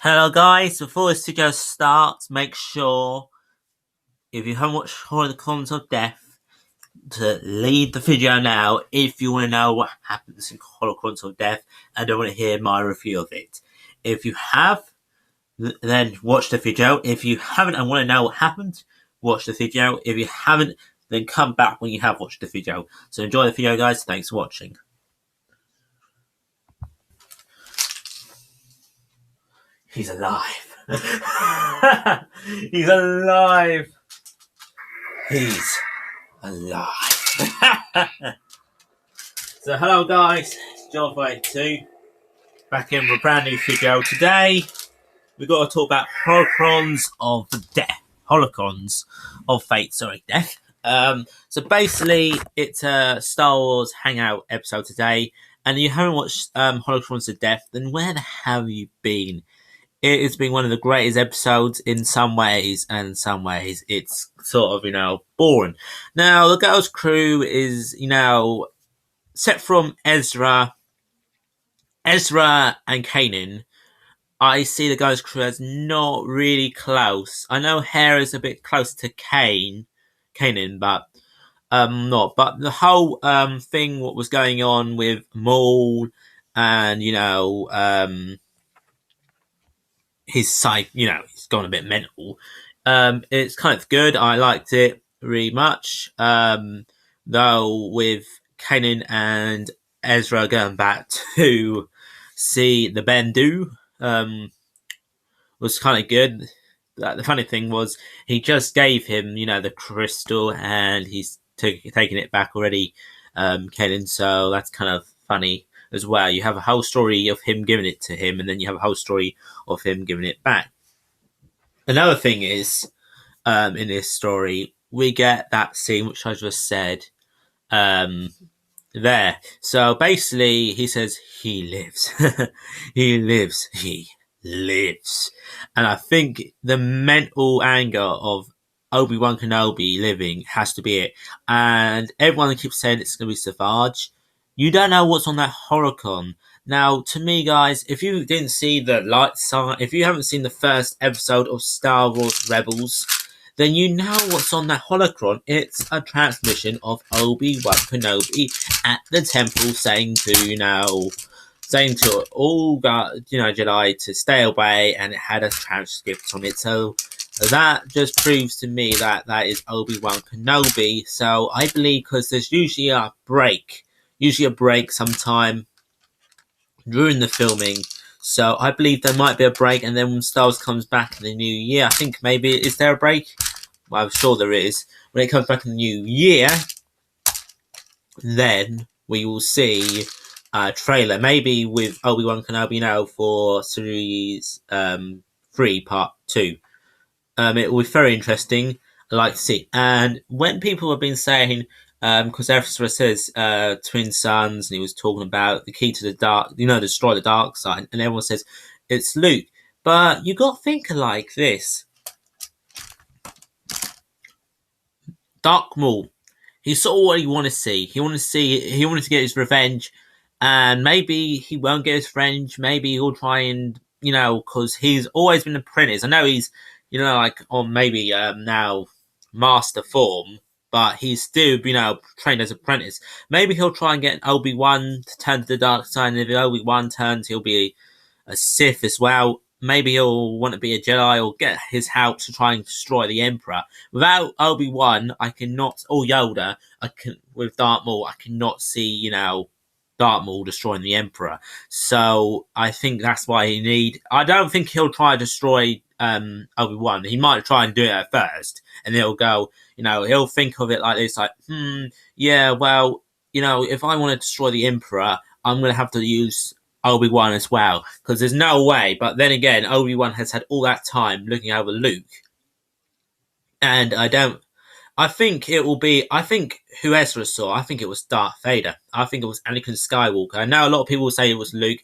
Hello guys, before this video starts, make sure if you haven't watched Holocrons of Death to leave the video now if you want to know what happens in Holocrons of Death and don't want to hear my review of it. If you have, then watch the video. If you haven't and want to know what happened, watch the video. If you haven't, then come back when you have watched the video. So enjoy the video guys, thanks for watching. He's alive. He's alive. He's alive. So hello guys, it's John52 back in with a brand new video. Today we've got to talk about Holocrons of Death. Holocrons of Fate, Death. So basically it's a Star Wars Hangout episode today, and if you haven't watched Holocrons of Death, then where the hell have you been? It has been one of the greatest episodes in some ways, and in some ways it's sort of, boring. Now, the girls' crew is, set from Ezra and Kanan. I see the girls' crew as not really close. I know Hera's a bit close to Kanan, but not. But the whole thing, what was going on with Maul and, his side, he's gone a bit mental. It's kind of good. I liked it really much. Though with Kanan and Ezra going back to see the Bendu, was kind of good. The funny thing was he just gave him, the crystal, and he's taking it back already, Kanan. So that's kind of funny as well. You have a whole story of him giving it to him, and then you have a whole story of him giving it back. Another thing is, in this story, we get that scene which I just said there. So basically, he says he lives. He lives. And I think the mental anger of Obi-Wan Kenobi living has to be it. And everyone keeps saying it's going to be Savage. You don't know what's on that Holocron. Now, to me, guys, if you didn't see the light side, if you haven't seen the first episode of Star Wars Rebels, then you know what's on that Holocron. It's a transmission of Obi-Wan Kenobi at the temple saying to all Jedi to stay away, and it had a transcript on it. So that just proves to me that is Obi-Wan Kenobi. So I believe, because there's usually a break sometime during the filming. So I believe there might be a break, and then when Star Wars comes back in the new year, I think maybe, is there a break? Well, I'm sure there is. When it comes back in the new year, then we will see a trailer, maybe with Obi-Wan Kenobi for Series 3 Part 2. It will be very interesting. I like to see. And when people have been saying, because Ezra says twin sons, and he was talking about the key to the dark, destroy the dark side, and everyone says it's Luke. But you got to think like this. Dark Maul, he saw what he wanted to see. He wanted to get his revenge, and maybe he won't get his revenge. Maybe he'll try and, because he's always been an apprentice. I know he's, on maybe now master form, but he's still, trained as an apprentice. Maybe he'll try and get Obi-Wan to turn to the dark side, and if Obi-Wan turns, he'll be a Sith as well. Maybe he'll want to be a Jedi or get his help to try and destroy the Emperor. Without Obi-Wan, or Yoda, with Darth Maul, I cannot see, Darth Maul destroying the Emperor. So I think that's why I don't think he'll try to destroy Obi-Wan. He might try and do it at first, and he'll go, he'll think of it like this, like, yeah, well, if I want to destroy the Emperor, I'm going to have to use Obi-Wan as well, because there's no way. But then again, Obi-Wan has had all that time looking over Luke, and I think who Ezra saw, I think it was Darth Vader. I think it was Anakin Skywalker. I know a lot of people say it was Luke.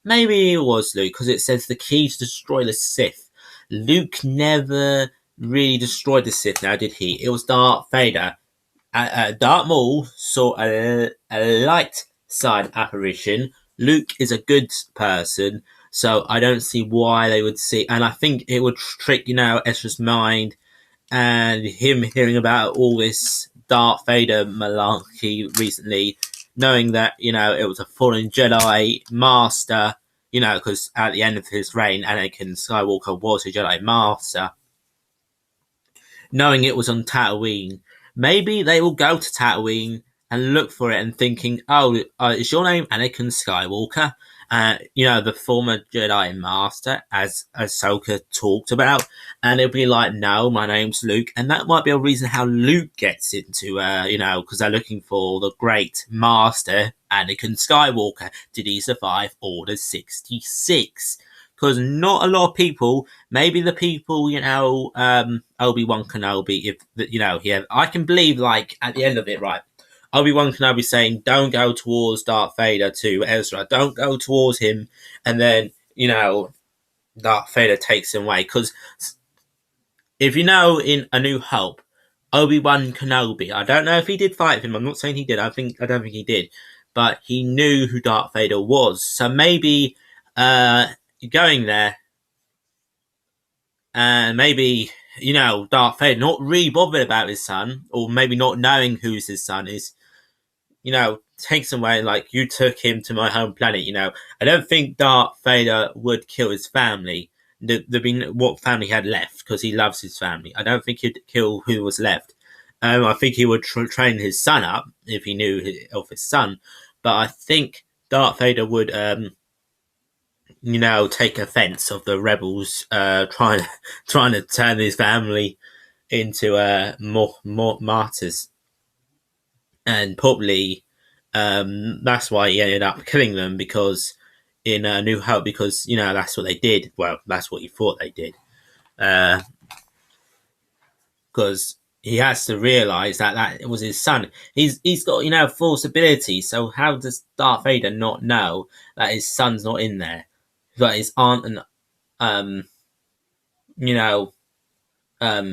Maybe it was Luke, because it says the key to destroy the Sith. Luke never really destroyed the Sith, now did he? It was Darth Vader. Darth Maul saw a light side apparition. Luke is a good person, So I don't see why they would see, and I think it would trick, Ezra's mind, and him hearing about all this Darth Vader malarkey recently, knowing that, it was a fallen Jedi master, because at the end of his reign, Anakin Skywalker was a Jedi master, knowing it was on Tatooine. Maybe they will go to Tatooine and look for it and thinking, oh, is your name Anakin Skywalker? The former Jedi Master, as Ahsoka talked about. And it'll be like, no, my name's Luke. And that might be a reason how Luke gets into, because they're looking for the great Master, Anakin Skywalker. Did he survive Order 66? Because not a lot of people, maybe the people, Obi-Wan Kenobi, I can believe, like, at the end of it, right, Obi-Wan Kenobi saying, don't go towards Darth Vader to Ezra, don't go towards him, and then, Darth Vader takes him away. Because if in A New Hope, Obi-Wan Kenobi, I don't know if he did fight him, I'm not saying he did, I don't think he did, but he knew who Darth Vader was. So maybe, going there, and maybe, Darth Vader not really bothered about his son, or maybe not knowing who his son is, takes him away, like, you took him to my home planet, I don't think Darth Vader would kill his family, what family he had left, because he loves his family. I don't think he'd kill who was left. I think he would train his son up, if he knew of his son, but I think Darth Vader would, take offense of the rebels trying to turn his family into more martyrs, and probably that's why he ended up killing them, because in A New Hope, because that's what they did. Well, that's what he thought they did, because he has to realize that it was his son. He's got force ability. So how does Darth Vader not know that his son's not in there? That his aunt and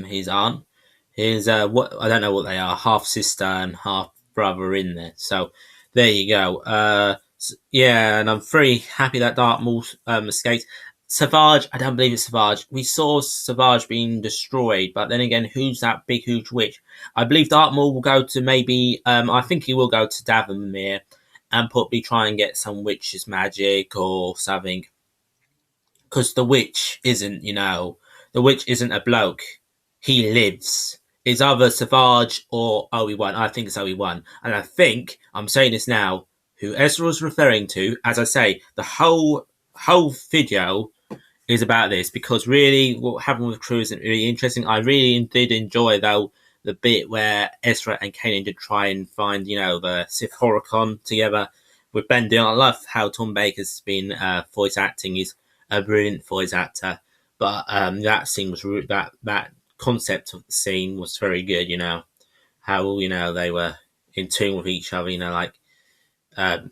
his aunt, his what, I don't know what they are, half sister and half brother in there. So there you go. And I'm very happy that Darth Maul escaped. Savage, I don't believe it's Savage. We saw Savage being destroyed, but then again, who's that big huge witch? I believe Darth Maul will go to maybe, I think he will go to Dathomir and probably try and get some witch's magic or something. Because the witch isn't a bloke. He lives. It's either Savage or Obi-Wan. I think it's Obi-Wan. And I think, I'm saying this now, who Ezra was referring to, as I say, the whole video is about this, because really what happened with the crew isn't really interesting. I really did enjoy, though, the bit where Ezra and Kanan did try and find, the Sith Holocron together with Ben Dillon. I love how Tom Baker's been voice acting. He's a brilliant voice actor, but that scene was that concept of the scene was very good. How they were in tune with each other. Like that.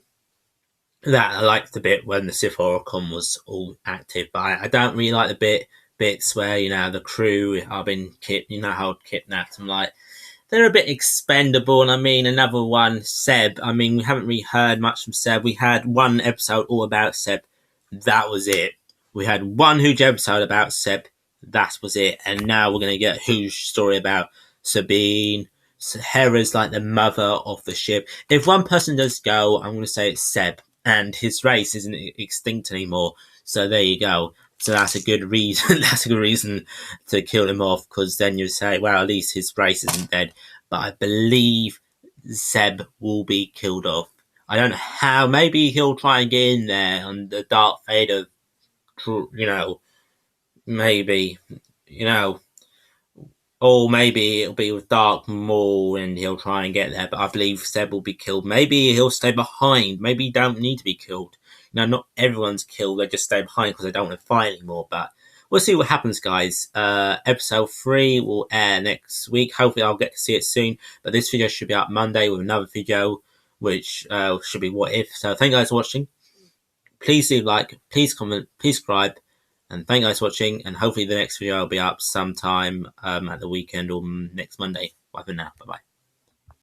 I liked the bit when the Sith Holocron was all active, but I don't really like the bits where the crew are being kidnapped. I'm like, they're a bit expendable. And I mean, another one, Seb. I mean, we haven't really heard much from Seb. We had one episode all about Seb. That was it. We had one huge episode about Seb. That was it. And now we're going to get a huge story about Sabine. Hera's like the mother of the ship. If one person does go, I'm going to say it's Seb. And his race isn't extinct anymore. So there you go. So that's a good reason. That's a good reason to kill him off, because then you say, well, at least his race isn't dead. But I believe Seb will be killed off. I don't know how. Maybe he'll try and get in there on the Darth Vader, maybe, or maybe it'll be with Darth Maul and he'll try and get there. But I believe Seb will be killed. Maybe he'll stay behind. Maybe he don't need to be killed. Not everyone's killed. They just stay behind because they don't want to fight anymore. But we'll see what happens, guys. Episode 3 will air next week. Hopefully I'll get to see it soon. But this video should be out Monday with another video, which should be What If. So thank you guys for watching. Please leave a like, please comment, please subscribe. And thank you guys for watching. And hopefully the next video will be up sometime at the weekend or next Monday. Bye for now. Bye-bye.